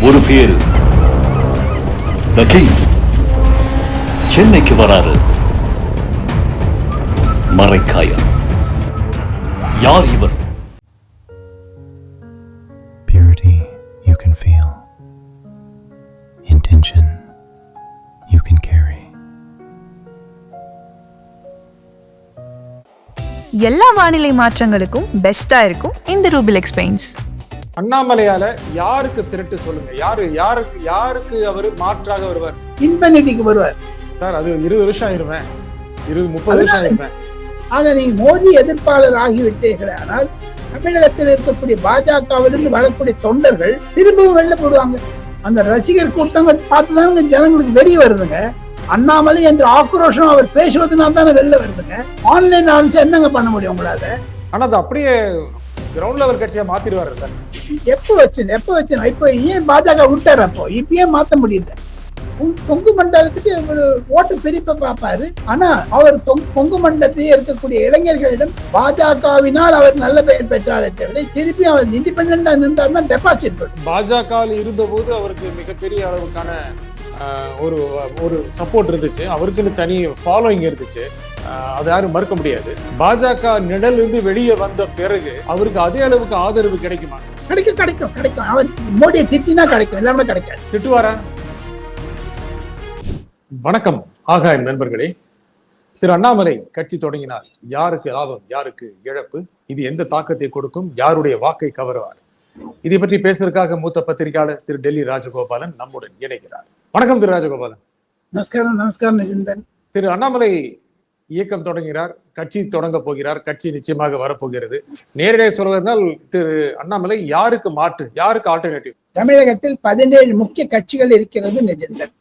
ஒரு பேரு The King சென்னைக்கு வராரு. மரைக்காயர். யார் இவர்? Purity you can feel. Intention you can carry. எல்லா வானிலை மாற்றங்களுக்கும் பெஸ்டா இருக்கும் இந்த ரூபில் எக்ஸ்பிளைன்ஸ். அண்ணாமலையால யாருக்கு திரட்டு சொல்லுங்க? யாருக்கு அவரு மாற்றாக வருவார்? இன்பநிதிக்கு வருவார் சார். அது 20 வருஷம் ஆயிருவேன், 20-30 வருஷம் ஆயிருவேன். ஆக நீங்க மோடி எதிர்ப்பாளர் ஆகிவிட்டீர்களே, ஆனால் தமிழகத்தில் இருக்கக்கூடிய பாஜகவிலிருந்து வரக்கூடிய தொண்டர்கள் திரும்பவும் வெளில போடுவாங்க. அந்த ரசிகர் கூட்டங்கள் பார்த்துதாங்க ஜனங்களுக்கு வெறி வருதுங்க. அண்ணாமலை என்று ஆக்ரோஷம் அவர் பேசுவதனால தானே வெளில வருதுங்க. ஆன்லைன் ஆரம்பிச்சு என்னங்க பண்ண முடியும் உங்களால? ஆனா அது அப்படியே கிரவுண்ட் லெவல் கட்சியா மாத்திடுவாரு சார். எப்ப வச்சு இப்ப ஏன் பாஜக விட்டாரு? அப்போ இப்ப ஏன் மாத்த முடியல? கொங்கு மண்டலத்துக்கு ஓட்டு பிரிப்பை பார்ப்பாரு. ஆனா அவர் கொங்கு மண்டலத்திலே இருக்கக்கூடிய இளைஞர்களிடம் பாஜகவினால் அவர் நல்ல பெயர் பெற்றாரே தவிர திருப்பி அவர் இண்டிபெண்டா இருந்தாருன்னா டெபாசிட் பண்ணும். பாஜகவில் இருந்த போது அவருக்கு மிகப்பெரிய அளவுக்கான ஒரு சப்போர்ட் இருந்துச்சு, அவருக்குன்னு தனி ஃபாலோயிங் இருந்துச்சு. அது யாரும் மறுக்க முடியாது. பாஜக நிழல் இருந்து வெளியே வந்த பிறகு அவருக்கு அதே அளவுக்கு ஆதரவு கிடைக்குமா? கிடைக்கும். அவர் மோடியை திட்டினா கிடைக்கும், எல்லாமே கிடைக்காது. திட்டுவாரா? வணக்கம் ஆகாயம் நண்பர்களே. திரு அண்ணாமலை கட்சி தொடங்கினால் யாருக்கு லாபம், யாருக்கு இழப்பு, இது எந்த தாக்கத்தை கொடுக்கும், யாருடைய வாக்கை கவருவார், இதை பற்றி பேசுவதற்காக மூத்த பத்திரிகையாளர் திரு டெல்லி ராஜகோபாலன் நம்முடன் இணைகிறார். வணக்கம் திரு ராஜகோபாலன். நமஸ்காரம் நிஜந்தன். திரு அண்ணாமலை இயக்கம் தொடங்குகிறார், கட்சி தொடங்க போகிறார், கட்சி நிச்சயமாக வரப்போகிறது. நேரடியாக சொல்வதால் திரு அண்ணாமலை யாருக்கு மாற்று, யாருக்கு ஆல்டர்னேட்டிவ்? தமிழகத்தில் 17 முக்கிய கட்சிகள் இருக்கிறது நிஜந்தன்.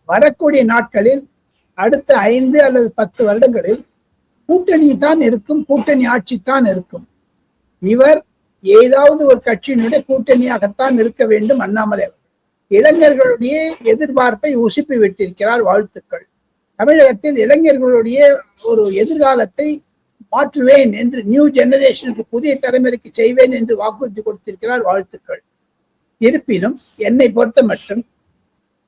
வரக்கூடிய நாட்களில் அடுத்த 5 அல்லது 10 வருடங்களில் கூட்டணி தான் இருக்கும், கூட்டணி ஆட்சி தான் இருக்கும். இவர் ஏதாவது ஒரு கட்சியினுடைய கூட்டணியாகத்தான் இருக்க வேண்டும் அண்ணாமலை. இளைஞர்களுடைய எதிர்பார்ப்பை உசுப்பி விட்டிருக்கிறார். வாழ்த்துக்கள். தமிழகத்தில் இளைஞர்களுடைய ஒரு எதிர்காலத்தை மாற்றுவேன் என்று, நியூ ஜெனரேஷனுக்கு, புதிய தலைமுறைக்கு செய்வேன் என்று வாக்குறுதி கொடுத்திருக்கிறார். வாழ்த்துக்கள். இருப்பினும் என்னை பொறுத்த மட்டும்,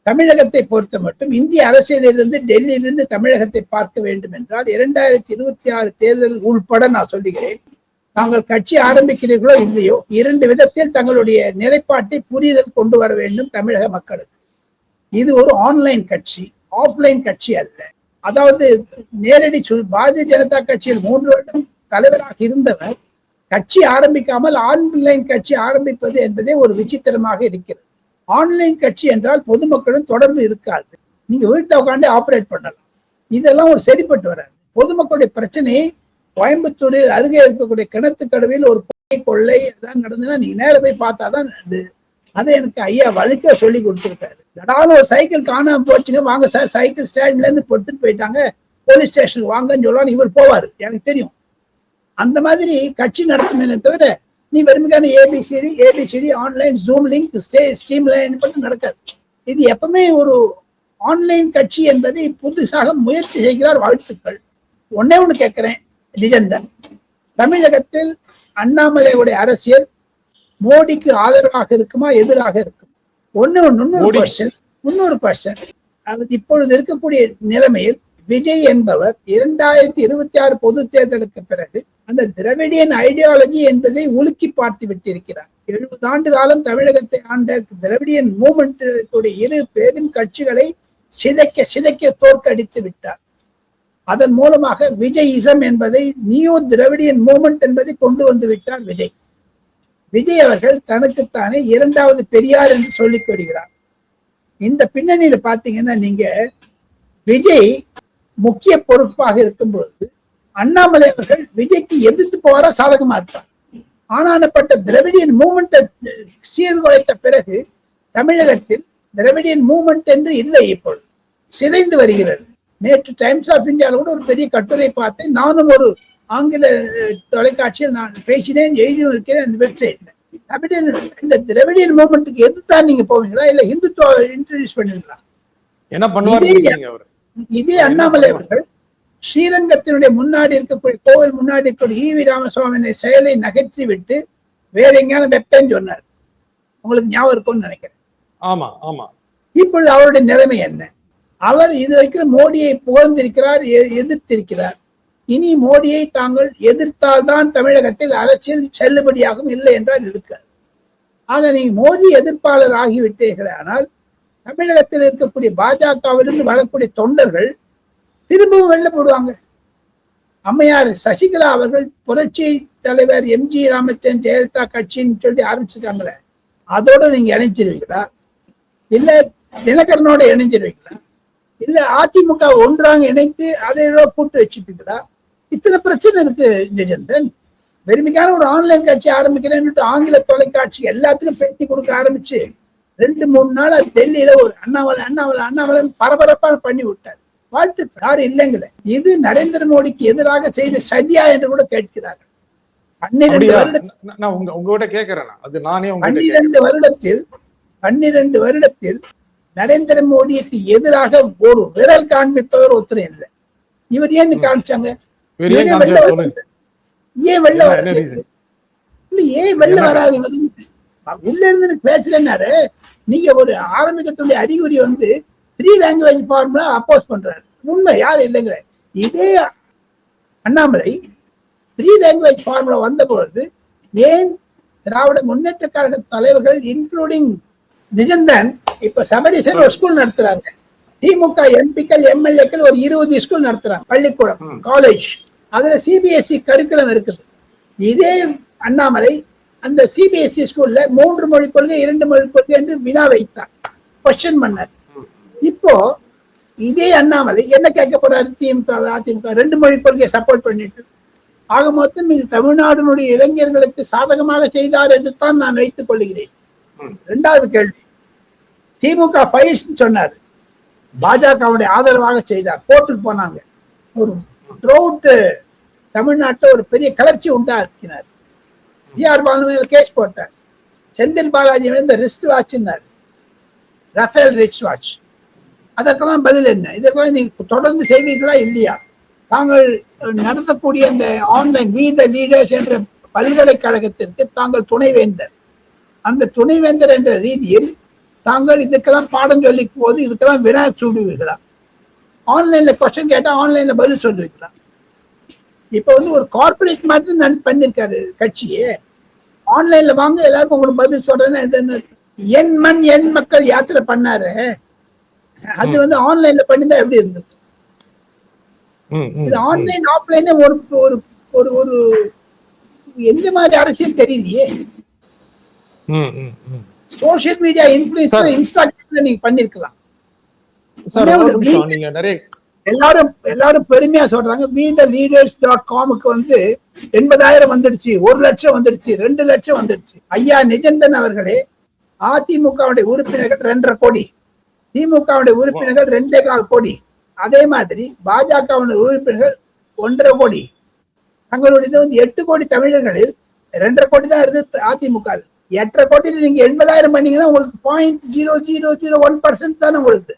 தமிழகத்தை பொறுத்த மட்டும், இந்திய அரசியலிருந்து டெல்லியிலிருந்து தமிழகத்தை பார்க்க வேண்டும் என்றால் 2026 தேர்தல் உள்பட நான் சொல்லுகிறேன், தாங்கள் கட்சி ஆரம்பிக்கிறீர்களோ இல்லையோ 2 விதத்தில் தங்களுடைய நிலைப்பாட்டை புரிதல் கொண்டு வர வேண்டும் தமிழக மக்களுக்கு. இது ஒரு ஆன்லைன் கட்சி, ஆஃப்லைன் கட்சி அல்ல. அதாவது நேரடி பாரதிய ஜனதா கட்சியில் 3 வருடம் தலைவராக இருந்தவர் கட்சி ஆரம்பிக்காமல் ஆன்லைன் கட்சி ஆரம்பிப்பது என்பதே ஒரு விசித்திரமாக இருக்கிறது. ஆன்லைன் கட்சி என்றால் பொதுமக்களும் தொடர்பு இருக்காது, நீங்க வீட்டில் உட்காந்து ஆப்ரேட் பண்ணலாம். இதெல்லாம் ஒரு சரிப்பட்டு வராது. பொதுமக்களுடைய பிரச்சனையை கோயம்புத்தூரில் அருகே இருக்கக்கூடிய கிணத்துக்கடவில் ஒரு கொள்ளை ஏதாவது நடந்ததுன்னா நீங்க நேரம் போய் பார்த்தாதான் அதை எனக்கு ஐயா வழுக்க சொல்லி கொடுத்துருக்காரு. தடாலும் ஒரு சைக்கிள் காணாம போச்சுங்க, வாங்க சார் சைக்கிள் ஸ்டாண்ட்ல இருந்து பொறுத்துட்டு போயிட்டாங்க, போலீஸ் ஸ்டேஷனுக்கு வாங்கன்னு சொல்லலாம், இவர் போவாரு, எனக்கு தெரியும். அந்த மாதிரி கட்சி நடத்துமே தவிர நீ வெறுமைக்கான A B C D online Zoom link stream line பண்ணி நடக்காது. இது எப்பவுமே ஒரு ஆன்லைன் கட்சி என்பதை புதுசாக முயற்சி செய்கிறார். வாழ்த்துக்கள். ஒண்ணு கேட்கிறேன் நிஜந்தன், தமிழகத்தில் அண்ணாமலையுடைய அரசியல் மோடிக்கு ஆதரவாக இருக்குமா, எதிராக இருக்கும்? இன்னொரு கொஸ்டின். இப்பொழுது இருக்கக்கூடிய நிலைமையில் விஜய் என்பவர் 2026 பொது தேர்தலுக்கு பிறகு அந்த திராவிடியன் ஐடியாலஜி என்பதை உலுக்கி பார்த்து விட்டிருக்கிறார். 70 ஆண்டு காலம் தமிழகத்தை ஆண்ட திராவிடியன் மூவ்மெண்ட் 2 பெரும் கட்சிகளை சிதைக்க தோற்கடித்து விட்டார். அதன் மூலமாக விஜயிசம் என்பதை, நியூ திராவிடியன் மூவ்மெண்ட் என்பதை கொண்டு வந்து விட்டார் விஜய். விஜய் அவர்கள் தனக்குத்தானே 2வது பெரியார் என்று சொல்லிக் கொள்கிறார். இந்த பின்னணியில பாத்தீங்கன்னா நீங்க விஜய் முக்கிய பொறுப்பாக இருக்கும் பொழுது அண்ணாமலை அவர்கள் விஜய்க்கு எதிர்த்து போற சாதகமா இருப்பார். ஆனானப்பட்ட திராவிடியன் மூவ்மெண்ட் சீர்குலைத்த பிறகு தமிழகத்தில் திராவிடியன் மூவ்மெண்ட் என்று இல்லை, இப்பொழுது சிதைந்து வருகிறது. நேற்று டைம்ஸ் ஆஃப் இந்தியாவில் கூட ஒரு பெரிய கட்டுரை பார்த்தேன். நானும் ஒரு ஆங்கில தொலைக்காட்சியில் நான் பேசினேன், எழுதியும் இருக்கிறேன் அந்த வெப்சைட்ல. இந்த திராவிடியன் மூவ்மெண்ட்டுக்கு எதிர்த்தான் நீங்க போவீங்களா, இல்ல இந்துத்துவ இன்ட்ரடியூஸ் பண்ணுவீங்களா? என்ன பண்ணுவாரு? இதே அண்ணாமலை அவர்கள் ஸ்ரீரங்கத்தினுடைய முன்னாடி இருக்கக்கூடிய கோவில் முன்னாடி இருக்கக்கூடிய ஈவி ராமசுவாமி செயலை நகர்த்தி விட்டு வேற எங்கேயான வெப்பேன்னு சொன்னார். உங்களுக்கு ஞாபகம் இருக்கும்னு நினைக்கிறேன். ஆமா ஆமா. இப்பொழுது அவருடைய நிலைமை என்ன? அவர் இதுவரைக்கும் மோடியை புகழ்ந்திருக்கிறார், எதிர்த்திருக்கிறார். இனி மோடியை தாங்கள் எதிர்த்தால்தான் தமிழகத்தில் அரசியல் செல்லுபடியாகும், இல்லை என்றால் இருக்காது. ஆக நீங்க மோடி எதிர்ப்பாளர் ஆகிவிட்டீர்களே, ஆனால் தமிழகத்தில் இருக்கக்கூடிய பாஜகவிலிருந்து வரக்கூடிய தொண்டர்கள் திரும்பவும் வெளில போடுவாங்க. அம்மையார் சசிகலா அவர்கள் புரட்சி தலைவர் எம்ஜி ராமச்சந்திரன் ஜெயலலிதா கட்சின்னு சொல்லி ஆரம்பிச்சிருக்காங்களே, அதோட நீங்க இணைஞ்சிருவீங்களா? இல்ல தினகரனோட இணைஞ்சிருவீங்களா? இல்ல அதிமுக ஒன்றாக இணைத்து அதை கூட்டு வச்சுப்பீங்களா? இத்தனை பிரச்சனை இருக்கு நிஜந்தன். பெருமைக்கான ஒரு ஆன்லைன் கட்சி ஆரம்பிக்கிறேன்னு ஆங்கில தொலைக்காட்சி எல்லாத்துக்கும் பேட்டி கொடுக்க ஆரம்பிச்சு 2-3 நாளா டெல்லியில ஒரு அண்ணாமலை பரபரப்பாக பண்ணி விட்டார். வாழ்த்து யாரும் இல்லைங்களே. இது நரேந்திர மோடிக்கு எதிராக செய்த சதியா என்று கூட கேட்கிறார்கள். 12 வருடத்தில் நரேந்திர மோடிக்கு எதிராக ஒரு விரல் காண்பிப்பவர் ஒருத்தர் இல்லை. இவர் ஏன்னு காமிச்சாங்க? ஏன் வெளில வராது? உள்ள இருந்து பேசலன்னாரு. நீங்க ஒரு ஆரம்பிக்கக்கூடிய அறிகுறி 3 லாங்குவேஜ் ஃபார்முலா அப்போஸ் பண்றாரு. உண்மை யாரு இல்லைங்கிற. இதே அண்ணாமலை 3 லாங்குவேஜ் ஃபார்முலா வந்த பொழுது ஏன் திராவிட முன்னேற்ற கழக தலைவர்கள் இன்க்ளூடிங் நிஜந்தன் இப்ப சபரிசன் ஒரு ஸ்கூல் நடத்துறாங்க. திமுக எம்பிக்கள் எம்எல்ஏக்கள் ஒரு 20 ஸ்கூல் நடத்துறாங்க, பள்ளிக்கூடம், காலேஜ். அதுல சிபிஎஸ்இ கரிக்குலம் இருக்குது. இதே அண்ணாமலை அந்த சிபிஎஸ்இ ஸ்கூல்ல 3 மொழி கொள்கை 2 மொழி கொள்கை என்று வினா வைத்தார், கொஸ்டின் பண்ணார். இப்போ இதே அண்ணாமலை என்ன கேட்க போறாரு? திமுக அதிமுக 2 மொழி கொள்கையை சப்போர்ட் பண்ணிட்டு ஆக மொத்தம் இது தமிழ்நாட்டினுடைய இளைஞர்களுக்கு சாதகமாக செய்தார் என்று தான் நான் வைத்துக் கொள்கிறேன். 2வது கேள்வி, திமுக ஃபைல்ஸ் சொன்னார், பாஜகவுடைய ஆதரவாக செய்தார், கோர்ட்டுக்கு போனாங்க. ஒரு த்ரூஅவுட் தமிழ்நாட்டில் ஒரு பெரிய கிளர்ச்சி உண்டாக்கினார். டிஆர் பாலு கேஸ் போட்டார். செந்தில் பாலாஜி இந்த ரிஸ்ட் வாட்ச்னார், ரஃபேல் ரிச் வாட்ச். அதற்கெல்லாம் பதில் என்ன? இதற்கெல்லாம் நீங்க தொடர்ந்து செய்வீர்களா இல்லையா? தாங்கள் நடத்தக்கூடிய அந்த ஆன்லைன் வி த லீடர்ஸ் என்ற பல்கலைக்கழகத்திற்கு தாங்கள் துணைவேந்தர். அந்த துணைவேந்தர் என்ற ரீதியில் தாங்கள் இதுக்கெல்லாம் பாடம் சொல்லிக்கும் போது இதுக்கெல்லாம் வினா சூடுவீர்களா? ஆன்லைன்ல கொஸ்டின் கேட்டா ஆன்லைன்ல பதில் சொல்லுவீங்களா? இப்ப ஒரு கார்பரேட் மாதிரி பண்ணிருக்காரு கட்சியே. ஆன்லைன்ல வாங்க எல்லாருக்கும் உங்களுக்கு பதில் சொல்றேன்னா என் மண் என் மக்கள் யாத்திரை பண்ணாரு. அது ஆன்லைன்ல பண்ணிருந்தா எப்படி இருந்தது? இது ஆன்லைன் ஆஃப்லைன் ஒரு ஒரு ஒரு ஒரு எந்த மாதிரி அரசியல் தெரியலையே. சோசியல் மீடியா இன்ஃப்ளூயன்ஸ் இன்ஸ்டாகிராம்ல நீங்க பண்ணிருக்கலாம். எல்லாரும் பெருமையா சொல்றாங்க WeTheLeaders.com-க்கு 80,000 வந்துடுச்சு, 1 லட்சம் வந்துடுச்சு, 2 லட்சம் வந்துடுச்சு. ஐயா நிஜந்தன் அவர்களே, அதிமுகவுடைய உறுப்பினர்கள் 2.5 கோடி, திமுகவுடைய உறுப்பினர்கள் 2.25 கோடி, அதே மாதிரி பாஜகவுடைய உறுப்பினர்கள் 1.5 கோடி. தங்களுடைய 8 கோடி தமிழர்களில் 2.5 கோடி தான் இருக்கு அதிமுக. 8.5 கோடியில் நீங்க 80,000 பண்ணீங்கன்னா உங்களுக்கு 0.0001% தானே உங்களுக்கு.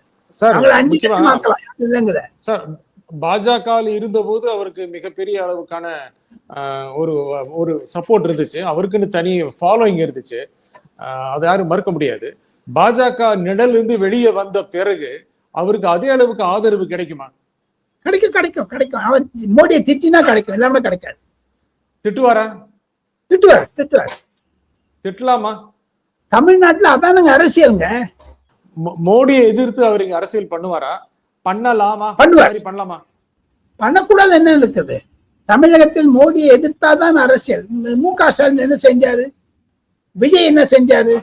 பாஜக இருந்த போது அவருக்கு மிகப்பெரிய அளவுக்கான ஒரு சப்போர்ட் இருந்துச்சு, அவருக்குன்னு தனி ஃபாலோயிங் இருந்துச்சு, அதை யாரும் மறுக்க முடியாது. பாஜக நிழல் இருந்து வெளியே வந்த பிறகு அவருக்கு அதே அளவுக்கு ஆதரவு கிடைக்குமா? கிடைக்கும். அவர் மோடியை திட்டினா கிடைக்கும், எல்லாமே கிடைக்காது. திட்டுவாரா? திட்டலாமா? தமிழ்நாட்டுல அதானுங்க அரசியலுங்க. மோடியை எதிர்த்து அவர் இங்க அரசியல் பண்ணுவாரா? பண்ணலாமா? பண்ணலாமா? பண்ணக்கூடாது என்ன இருக்குது? தமிழகத்தில் மோடியை எதிர்த்தாதான் அரசியல். மு.க. ஸ்டாலின் என்ன செஞ்சாரு? விஜய் என்ன செஞ்சாரு?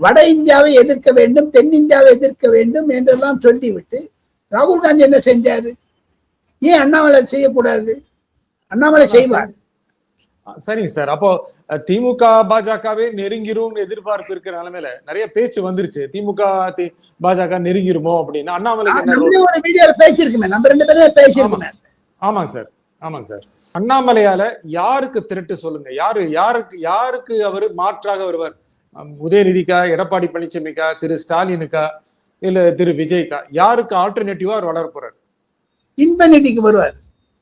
வட இந்தியாவை எதிர்க்க வேண்டும், தென்னிந்தியாவை எதிர்க்க வேண்டும் என்றெல்லாம் சொல்லிவிட்டு ராகுல் காந்தி என்ன செஞ்சாரு? ஏன் அண்ணாமலை செய்யக்கூடாது? அண்ணாமலை செய்வார். சரிங்க சார். அப்போ திமுக பாஜகவே நெருங்கிரும் எதிர்பார்ப்பு இருக்கிற நிலைமையில நிறைய பேச்சு வந்துருச்சு, திமுக பாஜக நெருங்கிருமோ அப்படின்னு. அண்ணாமலை ஒரு வீடியோல பேசியிருக்குமே, நம்ம 2 பேரும் பேசியிருக்கோமே. ஆமாங்க சார். அண்ணாமலையால யாருக்கு திரட்டு சொல்லுங்க? யாருக்கு அவரு மாற்றாக வருவார்? உதயநிதிக்கா, எடப்பாடி பழனிசாமிக்கா, திரு ஸ்டாலினுக்கா, இல்ல திரு விஜய்க்கா? யாருக்கு ஆல்டர்னேட்டிவா அவர் வளர போறாரு? இன்பநிதிக்கு வருவார்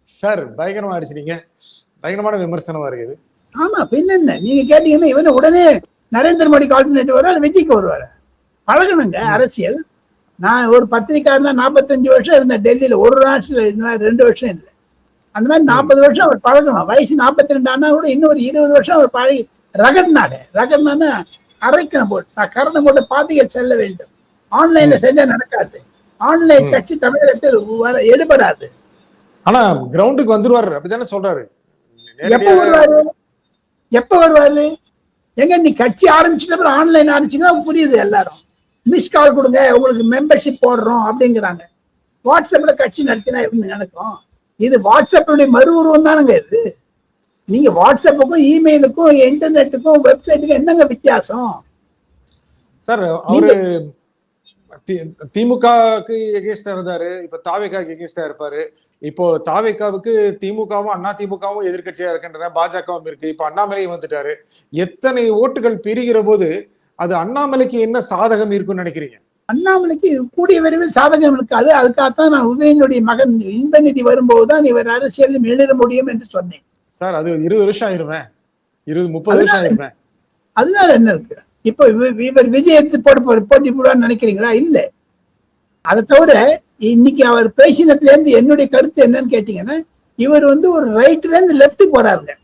சார். பயங்கரமா அடிச்சுட்டீங்க, பயங்கரமான விமர்சனமா இருக்குது. ஆமா, பின்ன நீங்க கேட்டீங்கன்னா இவன் உடனே நரேந்திர மோடிக்கு ஆல்டர்னேட்டிவ் வருவார், விஜய்க்கு வருவாரு. பழகணுங்க அரசியல். நான் ஒரு பத்திரிக்கையாளனா 45 வருஷம் இருந்தேன் டெல்லியில, ஒரு நாட்டில் இந்த மாதிரி 2 வருஷம் இல்லை. அந்த மாதிரி 40 வருஷம் அவர் பழகணும். வயசு 42 ஆனா கூட இன்னொரு 20 வருஷம் அவர் பழகி ரகட்னான அரைக்கணும் போட்டு கரணம் போட்டு பாத்திகள் செல்ல வேண்டும். ஆன்லைன்ல செஞ்சா நடக்காது. ஆன்லைன் கட்சி தமிழகத்தில் எடுபடாது. ஆனா கிரவுண்டுக்கு வந்துருவாரு அப்படித்தானே சொல்றாரு. எப்ப வருவாரு? எங்க நீ கட்சி ஆரம்பிச்சுட்டு ஆன்லைன் ஆரம்பிச்சுன்னா புரியுது. எல்லாரும் மிஸ் கால் கொடுங்க, உங்களுக்கு மெம்பர்ஷிப் போடுறோம் அப்படிங்கிறாங்க. வாட்ஸ்அப்ல கட்சி நடத்தினா எப்படி நடக்கும்? இது வாட்ஸ்அப்புடைய மறு உருவம் தானுங்க இது. நீங்க வாட்ஸ்அப்புக்கும் இமெயிலுக்கும் இன்டர்நெட்டுக்கும் வெப்சைட்டுக்கும் என்னங்க வித்தியாசம் சார்? அவரு திமுகவுக்கு எகேன்ஸ்டா இருந்தாரு, இப்ப தாவேகாவுக்கு எகேன்ஸ்டா இருப்பாரு. இப்போ தாவேகாவுக்கு திமுகவும் அண்ணா திமுகவும் எதிர்கட்சியா இருக்கின்றன, பாஜகவும் இருக்கு. இப்ப அண்ணாமலையும் வந்துட்டாரு. எத்தனை ஓட்டுகள் பிரிகிற போது அது அண்ணாமலைக்கு என்ன சாதகம் இருக்குன்னு நினைக்கிறீங்க? அண்ணாமலைக்கு கூடிய விரைவில் சாதகம் இருக்காது. அதுக்காகத்தான் நான் உதயனுடைய மகன் இன்பநிதி வரும்போதுதான் இவர் அரசியல் எழுத முடியும் என்று சொன்னேன். சார் அது 20 வருஷம் ஆயிருவேன், 20-30 வருஷம் ஆயிருவேன். அதனால என்ன இருக்கு? இப்ப இவர் விஜய் எடுத்து போட்டி போடுவான்னு நினைக்கிறீங்களா? இல்ல. அதை தவிர இன்னைக்கு அவர் பேசினதுல இருந்து என்னுடைய கருத்து என்னன்னு கேட்டீங்கன்னா, இவர் ஒரு ரைட்ல இருந்து லெப்ட் போறாருங்க.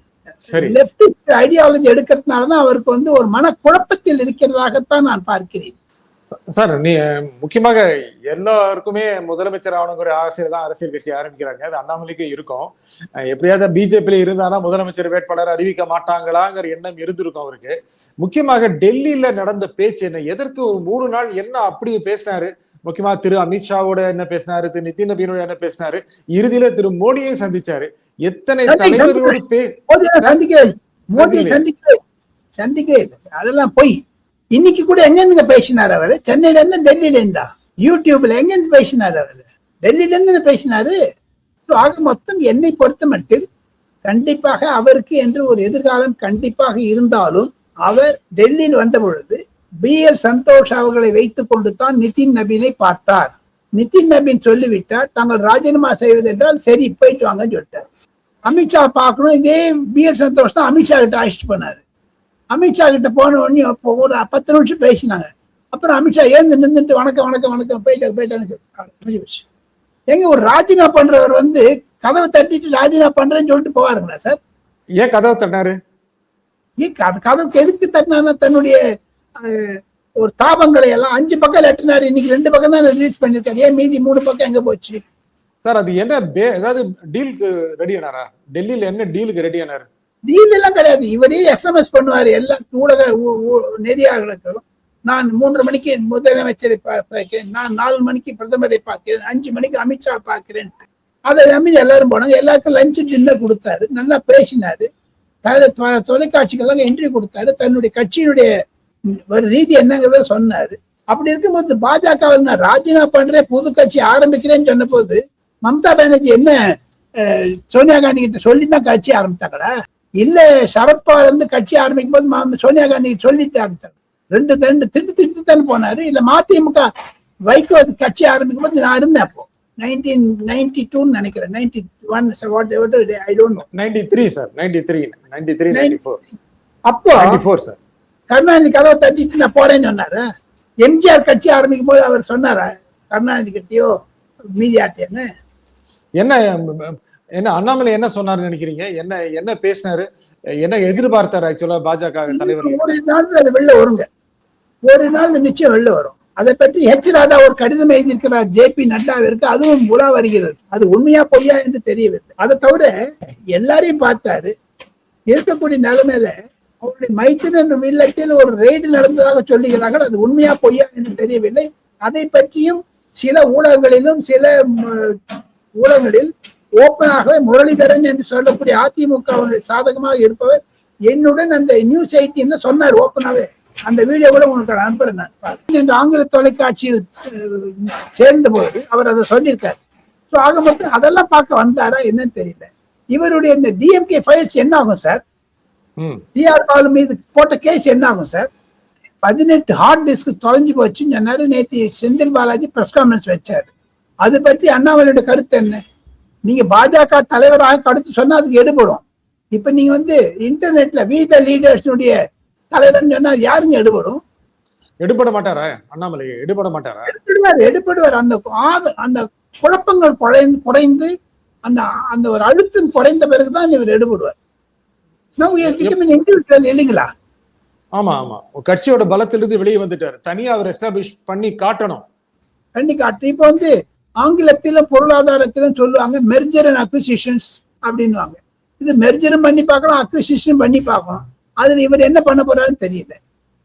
லெப்ட் ஐடியாலஜி எடுக்கிறதுனாலதான் அவருக்கு ஒரு மனக்குழப்பத்தில் இருக்கிறதாகத்தான் நான் பார்க்கிறேன். சார் நீ முக்கியமாக எல்லாருக்குமே முதலமைச்சர் ஆகணுங்கிற ஆசையில தான் அரசியல் கட்சி ஆரம்பிக்கிறாங்க. அது அண்ணாமலைக்கும் இருக்கும். எப்படியாவது பிஜேபியில இருந்தாதான் முதலமைச்சர் வேட்பாளர் அறிவிக்க மாட்டாங்களாங்கிற எண்ணம் இருந்திருக்கும் அவருக்கு. முக்கியமாக டெல்லியில நடந்த பேச்சு என்ன, எதற்கு ஒரு 3 நாள் என்ன அப்படி பேசினாரு? முக்கியமா திரு அமித்ஷாவோட என்ன பேசினாரு, திரு நிதின் நபீனோட என்ன பேசினாரு, இறுதியில திரு மோடியை சந்திச்சாரு. எத்தனை தலைவர்களோடு சந்திக்க அதெல்லாம் போய் இன்னைக்கு கூட எங்க இருந்து பேசினார் அவரு? சென்னையில இருந்து டெல்லியில இருந்தா? யூடியூப்ல எங்க இருந்து பேசினார் அவரு? டெல்லியில இருந்து பேசினாரு. ஆக மொத்தம் என்னை பொறுத்த மட்டில் கண்டிப்பாக அவருக்கு என்று ஒரு எதிர்காலம் கண்டிப்பாக இருந்தாலும், அவர் டெல்லியில் வந்த பொழுது BL சந்தோஷ் அவர்களை வைத்துக் கொண்டு தான் நிதின் நபீனை பார்த்தார். நிதின் நபீன் சொல்லிவிட்டார் தாங்கள் ராஜினாமா செய்வது என்றால் சரி போயிட்டு வாங்கன்னு சொல்லிட்டார். அமித்ஷா பார்க்கணும், இதே BL சந்தோஷ் தான் அமித்ஷா கிட்ட அழைச்சிட்டு போனாரு. அமித்ஷா கிட்ட போன உடனே ஒரு 10 நிமிஷம் பேசினாங்க. அப்புறம் அமித்ஷா ஏந்து நின்றுட்டு வணக்கம் வணக்கம் வணக்கம் போயிட்டாங்க. எங்க ஒரு ராஜினாமா பண்றவர் கதவை தட்டிட்டு ராஜினாமா பண்றேன்னு சொல்லிட்டு போவாருங்களா சார்? ஏன் கதவை தட்டினாரு? கதவுக்கு எதுக்கு தட்டினாருன்னா தன்னுடைய ஒரு தாபங்களை எல்லாம் 5 பக்கம் லெட்டினாரு. இன்னைக்கு 2 பக்கம் தான் ரிலீஸ் பண்ணிருக்காரு. ஏன் மீதி 3 பக்கம் எங்க போச்சு சார்? அது என்ன ஏதாவது டீலுக்கு ரெடி ஆனாரா? டெல்லியில என்ன டீலுக்கு ரெடி ஆனாரு? டீல் எல்லாம் கிடையாது. இவரே SMS பண்ணுவாரு எல்லா ஊடக நெறியாளர்களுக்கும். நான் 3 மணிக்கு முதலமைச்சரை பார்க்கிறேன், நான் 4 மணிக்கு பிரதமரை பார்க்கிறேன், 5 மணிக்கு அமித்ஷா பார்க்கிறேன். அதை நம்பி எல்லாரும் போனாங்க. எல்லாருக்கும் லஞ்ச் டின்னர் கொடுத்தாரு, நல்லா பேசினாரு, தொலைக்காட்சிகள்லாம் என்ட்ரி கொடுத்தாரு, தன்னுடைய கட்சியினுடைய ரீதி என்னங்கிறத சொன்னாரு. அப்படி இருக்கும்போது பாஜக நான் ராஜினாமா பண்றேன் புது கட்சி ஆரம்பிக்கிறேன்னு சொன்ன போது மம்தா பானர்ஜி என்ன சோனியா காந்தி கிட்ட சொல்லிதான் கட்சி ஆரம்பித்தாங்களா? இல்ல சரத்பவார் கட்சி ஆரம்பிக்கும் போது சோனியா காந்தி சொல்லிட்டு ஆரம்பித்தாங்க. 2 திட்டு தானே போனாரு. இல்ல மதிமுக வைகோ கட்சி ஆரம்பிக்கும் போது நான் இருந்தேன். அப்போ 1992 நினைக்கிறேன், 91 I don't know. 93 சார், 93 அப்போ 94 சார் கருணாநிதி கதவை தட்டிட்டு நான் போறேன்னு சொன்னாரு. எம்ஜிஆர் கட்சி ஆரம்பிக்கும் போது அவர் சொன்னாரா கருணாநிதி கிட்டயோ மீதியாட்டியன்னு? என்ன அண்ணாமலை என்ன சொன்னாரு நினைக்கிறீங்க? என்ன பேசினாரு, என்ன எதிர்பார்த்தாரு ஆக்சுவலா பாஜக தலைவர்? ஒரு நாள் அது வெளில வருங்க, ஒரு நாள் நிச்சயம் வெளில வரும். அதை பற்றி H. ராதா ஒரு கடிதம் எழுதியிருக்கிறார் JP நட்டாவிற்கு, அதுவும் உலா வருகிறது. அது உண்மையா பொய்யா என்று தெரியவில்லை. அதை தவிர எல்லாரையும் பார்த்தாரு. இருக்கக்கூடிய நிலைமையில அவருடைய மைத்திரன் இல்லத்தில் ஒரு ரெய்டு நடந்ததாக சொல்லுகிறார்கள். அது உண்மையா பொய்யா என்று தெரியவில்லை. அதை பற்றியும் சில ஊடகங்களிலும் சில ஊடகங்களில் ஓப்பனாகவே முரளிதரன் என்று சொல்லக்கூடிய அதிமுக சாதகமாக இருப்பவர் என்னுடன் அந்த நியூஸ் 18 சொன்னார் ஓப்பனாவே. அந்த வீடியோ கூட உங்களுக்கு அனுப்புறேன் நான். ஆங்கில தொலைக்காட்சியில் சேர்ந்த போது அவர் அதை சொல்லியிருக்காரு. ஸோ ஆக மொத்தம் அதெல்லாம் பார்க்க வந்தாரா என்னன்னு தெரியல. இவருடைய இந்த DMK ஃபைல்ஸ் என்ன ஆகும் சார்? TR பாலு மீது போட்ட கேஸ் என்ன ஆகும் சார்? 18 ஹார்ட் டிஸ்க் தொலைஞ்சு போச்சுன்னு சொன்னாரு. நேற்று செந்தில் பாலாஜி பிரஸ் கான்ஃபரன்ஸ் வச்சாரு. அது பற்றி அண்ணாமலையோட கருத்து என்ன? நீங்க பாஜக தலைவராக கருத்து சொன்னா அதுக்கு எடுபடும். இப்ப நீங்க இன்டர்நெட்ல வி த லீடர்ஸ் தலைவர் சொன்னா யாருங்க எடுபடும்? எடுபட மாட்டாரா அண்ணாமலை? எடுபட மாட்டாரா? எடுபடுவார். அந்த குழப்பங்கள் குறைந்து அந்த அந்த ஒரு அழுத்தம் குறைந்த பிறகுதான் இவர் எடுபடுவார். இல்லைங்களா? ஆமா ஆமா, கட்சியோட பலத்திலிருந்து வெளியே வந்துட்டாரு. தனியா அவர் எஸ்டாபிஷ் பண்ணி காட்டணும். இப்ப வந்து ஆங்கிலத்திலும் பொருளாதாரத்திலும் சொல்லுவாங்க மெர்ஜர் அண்ட் அக்விசிஷன்ஸ் அப்படின்னுவாங்க. இது மெர்ஜரும் பண்ணி பார்க்கலாம், அக்விசிஷனும் பண்ணி பார்க்கலாம். அதுல இவர் என்ன பண்ண போறாருன்னு தெரியல.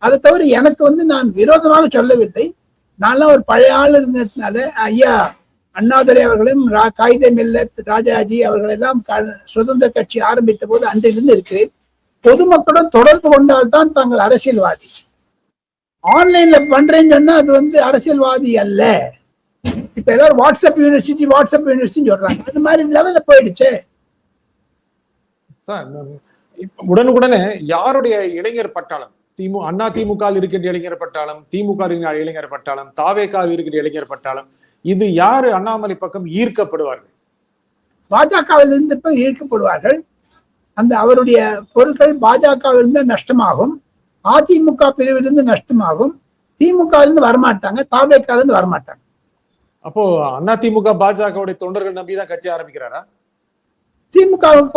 அதை தவிர எனக்கு வந்து நான் விரோதமாக சொல்லவில்லை. நான்லாம் ஒரு பழைய ஆள் இருந்ததுனால ஐயா அண்ணாதுரை அவர்களும் காயிதே மில்லத் ராஜாஜி அவர்கள் எல்லாம் சுதந்திர கட்சி ஆரம்பித்த போது அன்றிலிருந்து இருக்கிறேன். பொதுமக்களுடன் தொடர்பு கொண்டால்தான் தாங்கள் அரசியல்வாதி. ஆன்லைன்ல பண்றேன்னு சொன்னா அது வந்து அரசியல்வாதி அல்ல. இப்ப எல்லாரும் வாட்ஸ்அப் யூனிவர்சிட்டி சொல்றாங்க. அது மாதிரி லெவல்ல போயிடுச்சு. உடனுக்குடனே யாருடைய இளைஞர் பட்டாளம், அண்ணா திமுக இருக்கின்ற இளைஞர் பட்டாளம், திமுக இளைஞர் பட்டாளம், தாவேகா இருக்கின்ற இளைஞர் பட்டாளம், இது யாரு அண்ணாமலை பக்கம் ஈர்க்கப்படுவார்கள்? பாஜகவில் இருந்து ஈர்க்கப்படுவார்கள். அந்த அவருடைய பொருட்கள் பாஜகவிலிருந்து நஷ்டமாகும், அதிமுக பிரிவிலிருந்து நஷ்டமாகும், திமுகவிலிருந்து வரமாட்டாங்க, தாவேகாவிலிருந்து வரமாட்டாங்க. அப்போ அண்ணா திமுக பாஜகவுடைய தொண்டர்கள் நம்பிதான் கட்சி ஆரம்பிக்கிறாரா? திமுகவுக்கு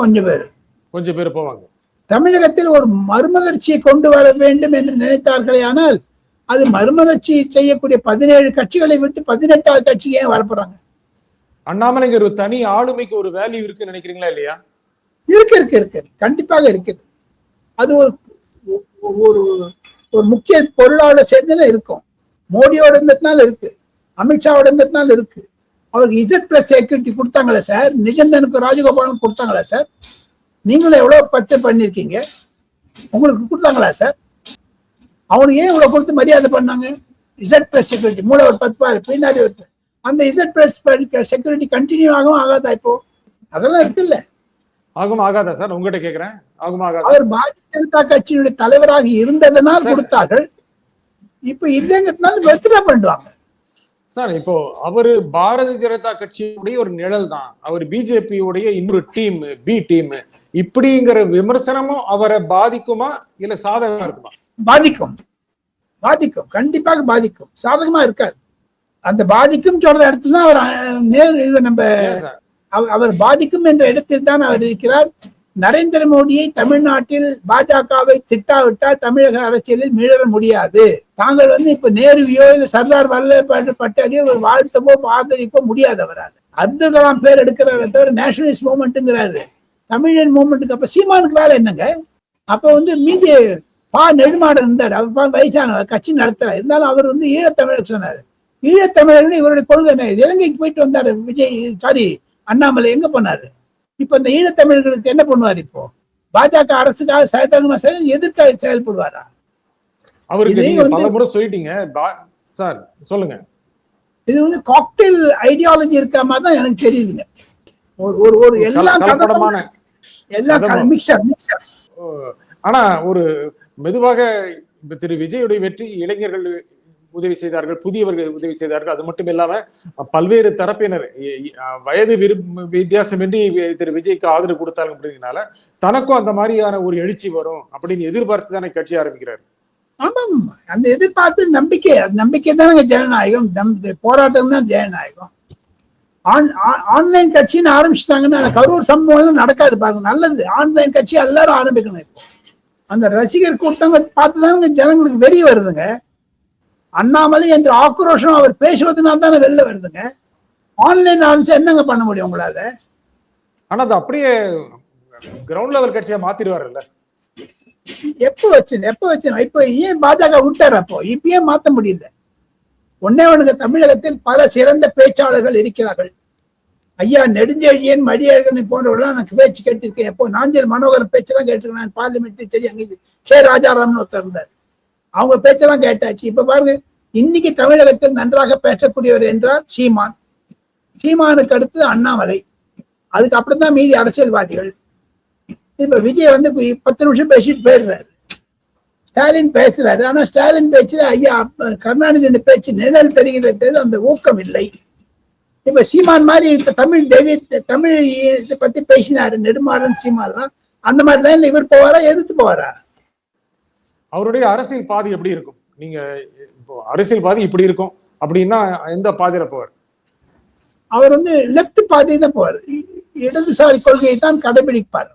கொஞ்சம் பேர் போவாங்க. தமிழகத்தில் ஒரு மறுமலர்ச்சியை கொண்டு வர வேண்டும் என்று நினைத்தார்களே, ஆனால் அது மறுமலர்ச்சி செய்யக்கூடிய 17 கட்சிகளை விட்டு 18வது கட்சிக்கு ஏன் வரப்போறாங்க? அண்ணாமலைங்கிற ஒரு தனி ஆளுமைக்கு ஒரு வேல்யூ இருக்குன்னு நினைக்கிறீங்களா? இல்லையா? இருக்கு, கண்டிப்பாக இருக்குது. அது ஒரு ஒரு முக்கிய பொருளாளர் சேர்ந்து இருக்கும். மோடியோட இருந்ததுனால இருக்கு, அமித்ஷாவோட இருந்ததுனால இருக்கு. அவருக்கு Z+ செக்யூரிட்டி கொடுத்தாங்களே சார், நிஜந்தனுக்கு ராஜகோபாலுக்கு கொடுத்தாங்களா சார்? நீங்களும் எவ்வளவு 10 பண்ணிருக்கீங்க, உங்களுக்கு கொடுத்தாங்களா சார்? அவனுக்கு ஏன் இவ்வளவு கொடுத்து மரியாதை பண்ணாங்க? Z+ செக்யூரிட்டி மூல ஒரு 10 பாரு பின்னாடி அந்த Z+ செக்யூரிட்டி கண்டினியூ ஆகும் ஆகாதா? இப்போ அதெல்லாம் இருக்குல்ல. ஆகும் ஆகாதா சார்? உங்ககிட்ட கேக்குறேன். ஆகும் ஆகாதா? அவர் பாரதிய ஜனதா கட்சியினுடைய தலைவராக இருந்ததனால் கொடுத்தார்கள். இப்ப இல்லைங்கிறதுனால வெத்திரா பண்ணுவாங்க சார். இப்போ அவரு பாரதிய ஜனதா கட்சியுடைய ஒரு நிழல் தான், அவர் பிஜேபி உடைய இன்னொரு டீம், பி டீம், இப்படிங்கிற விமர்சனமும் அவரை பாதிக்குமா இல்ல சாதகமா இருக்குமா? பாதிக்கும், கண்டிப்பாக பாதிக்கும். சாதகமா இருக்காது. அந்த பாதிக்கும் சொல்ற இடத்துல தான் அவர் பாதிக்கும் என்ற இடத்தில் தான் அவர் இருக்கிறார். நரேந்திர மோடியை தமிழ்நாட்டில் பாஜகவை திட்டாவிட்டால் தமிழக அரசியலில் மீள முடியாது. தாங்கள் வந்து இப்ப நேருவியோ இல்ல சர்தார் வல்லபாய் பட்டேலையோ வாழ்த்தவோ ஆதரிப்போ முடியாது அவரால். அப்துல் கலாம் பேர் எடுக்கிறார தவிர நேஷனலிஸ்ட் மூவ்மெண்ட்டுங்கிறாரு. தமிழன் மூவ்மெண்ட்டுக்கு அப்ப சீமானுக்கு வேலை என்னங்க? அப்ப வந்து மீதி நெடுமாடன் இருந்தார், அவர் வயசானவர், கட்சி நடத்துறாரு. இருந்தாலும் அவர் வந்து ஈழத்தமிழர் சொன்னாரு. ஈழத்தமிழர்கள் இவருடைய கொள்கை என்ன? இலங்கைக்கு போயிட்டு வந்தாரு அண்ணாமலை எங்க போனாரு? இப்ப இந்த ஈழத்தமிழர்களுக்கு என்ன பண்ணுவார்? இப்போ பாஜக அரசுக்காக சாயத்தகமா எதிர்க்காக செயல்படுவாரா? அவருக்கு பல முறை சொல்லிட்டீங்க சார், சொல்லுங்க. இது வந்து காக்டெயில் ஐடியாலஜி இருக்க மாதிரி தான் எனக்கு தெரியுதுங்க. ஒரு எல்லாம் மிக்சர். ஆனா ஒரு மெதுவாக திரு விஜயுடைய வெற்றி இளைஞர்கள் உதவி செய்தார்கள், புதியவர்கள் உதவி செய்தார்கள். அது மட்டும் இல்லாம பல்வேறு தரப்பினர் வயது வித்தியாசமின்றி திரு விஜய்க்கு ஆதரவு கொடுத்தாங்க அப்படிங்கிறதுனால தனக்கும் அந்த மாதிரியான ஒரு எழுச்சி வரும் அப்படின்னு எதிர்பார்த்து தானே கட்சி ஆரம்பிக்கிறார். ஆமாம், அந்த எதிர்பார்ப்பு நம்பிக்கை தானே ஜனநாயகம். போராட்டம் தான் ஜனநாயகம். ஆன்லைன் கட்சின்னு ஆரம்பிச்சுட்டாங்கன்னா அந்த கரூர் சம்பவம் நடக்காது பாருங்க. நல்லது, ஆன்லைன் கட்சி எல்லாரும் ஆரம்பிக்கணும். இப்போ அந்த ரசிகர் கூட்டங்க பார்த்துதானுங்க ஜனங்களுக்கு வெறி வருதுங்க. அண்ணாமலை என்ற ஆக்ரோஷம் அவர் பேசுவதனால தானே வெளில வருதுங்க. ஆன்லைன் ஆரம்பிச்சா என்னங்க பண்ண முடியும் உங்களால? ஆனா அது அப்படியே கிரவுண்ட் லெவல் கட்சியா மாத்திடுவாருல்ல. எப்ப வச்சு இப்ப ஏன் பாஜக விட்டாரு? அப்போ இப்ப ஏன் மாத்த முடியல? ஒன்னே தமிழகத்தில் பல சிறந்த பேச்சாளர்கள் இருக்கிறார்கள். ஐயா நெடுஞ்செழியன், மடியழகன் போன்றவர்கள் எனக்கு பேச்சு கேட்டிருக்கேன். எப்போ நாஞ்சல் மனோகரன் பேச்செல்லாம் கேட்டிருக்கேன். பார்லிமெண்ட் சரி, அங்கே கே ராஜாராம்னு ஒருத்தர் இருந்தார், அவங்க பேச்செல்லாம் கேட்டாச்சு. இப்ப பாருங்க, இன்னைக்கு தமிழகத்தில் நன்றாக பேசக்கூடியவர் என்றால் சீமானுக்கு அடுத்து அண்ணாமலை, அதுக்கு அப்படித்தான் மீதி அரசியல்வாதிகள். இப்ப விஜய் வந்து 10 நிமிஷம் பேசிட்டு போயிடுறாரு. ஸ்டாலின் பேசுறாரு. ஆனா ஸ்டாலின் பேச்சுல ஐயா கருணாநிதி பேச்சு நிழல் தெரிகிறது, அந்த ஊக்கம் இல்லை. இப்ப சீமான் மாதிரி இப்ப தமிழ் பத்தி பேசினாரு நெடுமாறன் சீமான், அந்த மாதிரி லைன்ல இவர் போவாரா, எதிர்த்து போவாரா? அவருடைய அரசியல் பாதி எப்படி இருக்கும்? நீங்க இப்போ அரசியல்வாதி இப்படி இருக்கும் அப்படின்னா எந்த பாதையில போவார்? அவர் வந்து லெப்ட் பாதையை தான் போவார், இடதுசாரி கொள்கையை தான் கடைபிடிப்பார்.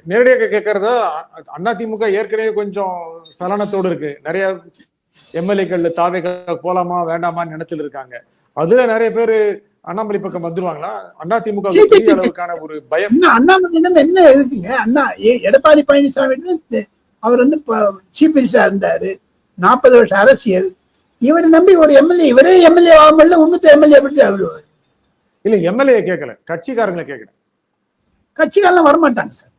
நேரடியாக கேட்கறத அதிமுக ஏற்கனவே கொஞ்சம் சலனத்தோடு இருக்கு. நிறைய எம்எல்ஏக்கள் தாவேக போலாமா வேண்டாமான்னு நினைச்சிட்டு இருக்காங்க. அதுல நிறைய பேரு அண்ணாமலை பக்கம் வந்துருவாங்களா? அதிமுக பெரிய அளவுக்கான ஒரு பயம். அண்ணாமலையிடம் என்ன இருக்குங்க? எடப்பாடி பழனிசாமி அவர் வந்து சீஃப் மினிஸ்டரா இருந்தாரு, 40 வருஷம் அரசியல். இவரை நம்பி ஒரு எம்எல்ஏ, இவரே எம்எல்ஏ ஆகல, இன்னொரு எம்எல்ஏ எப்படி ஆகிடுவாரு? இல்ல, எம்எல்ஏ கேட்கல, கட்சிக்காரங்களை கேட்கல. கட்சிக்காரெல்லாம் வரமாட்டாங்க சார்.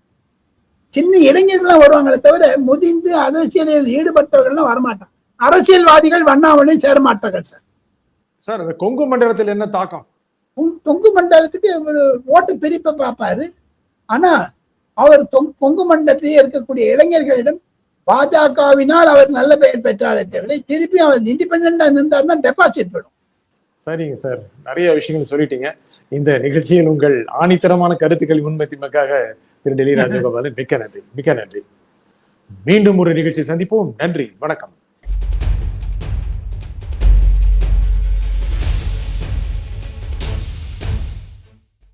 சின்ன இளைஞர்கள்லாம் வருவாங்களே தவிர முதிர்ந்து அரசியலில் ஈடுபட்டவர்கள்லாம் வரமாட்டாங்க. அரசியல்வாதிகள் அண்ணாமலையும் சேர மாட்டார்கள் சார். சார், அந்த கொங்கு மண்டலத்தில் என்ன தாக்கம்? கொங்கு மண்டலத்துக்கு ஒரு ஓட்டு பிரிப்பை பார்ப்பாரு. ஆனா அவர் கொங்கு மண்டலத்திலேயே இருக்கக்கூடிய இளைஞர்களிடம் பாஜகவினால் அவர் நல்ல பெயர் பெற்றாரே தவிர திருப்பி அவர் இண்டிபெண்டா இருந்தாருன்னா டெபாசிட் போயிடும். சரிங்க சார், நிறைய விஷயங்கள் சொல்லிட்டீங்க. இந்த நிகழ்ச்சியில் உங்கள் ஆணித்தரமான கருத்துக்கள் முன்வைத்தமைக்காக திரு டெல்லி ராஜகோபாலன் மிக்க நன்றி. மீண்டும் ஒரு நிகழ்ச்சி சந்திப்போம். நன்றி, வணக்கம்.